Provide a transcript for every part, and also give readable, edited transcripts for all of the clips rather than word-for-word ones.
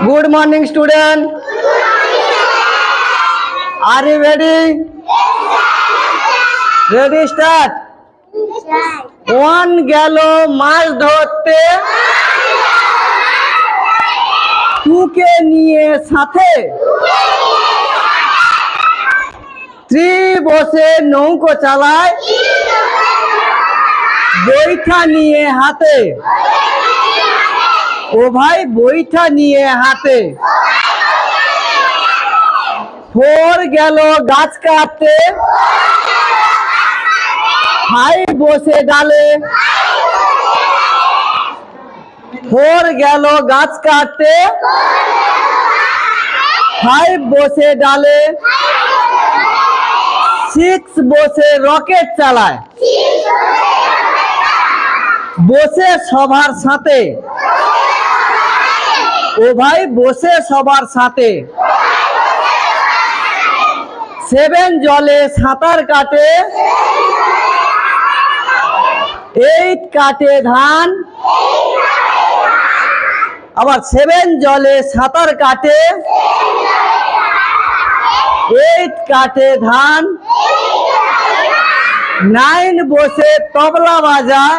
Good morning, student. Are you ready? Ready, start. One গেল মাছ ধরতে, টুকে নিয়ে সাথে, থ্রি বসে নৌকো চালায়, বৈঠা নিয়ে হাতে। ও ভাই বৈঠা নিয়ে হাতে। ফোর গেল গাছ কাটতে, ফাইভ বসে ডালে। ফোর গেল গাছ কাটতে, ফাইভ বসে ডালে। সিক্স বসে রকেট চালায়, বসে সবার সাথে। ও ভাই বসে সবার সাথে। সেভেন জলে সাঁতার কাটে, এইট কাটে ধান। আবার সেভেন জলে সাঁতার কাটে, এইট কাটে ধান। নাইন বসে তবলা বাজায়,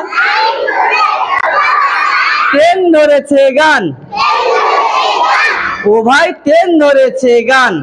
টেন ধরেছে গান। ও ভাই টেন ধরেছে গান।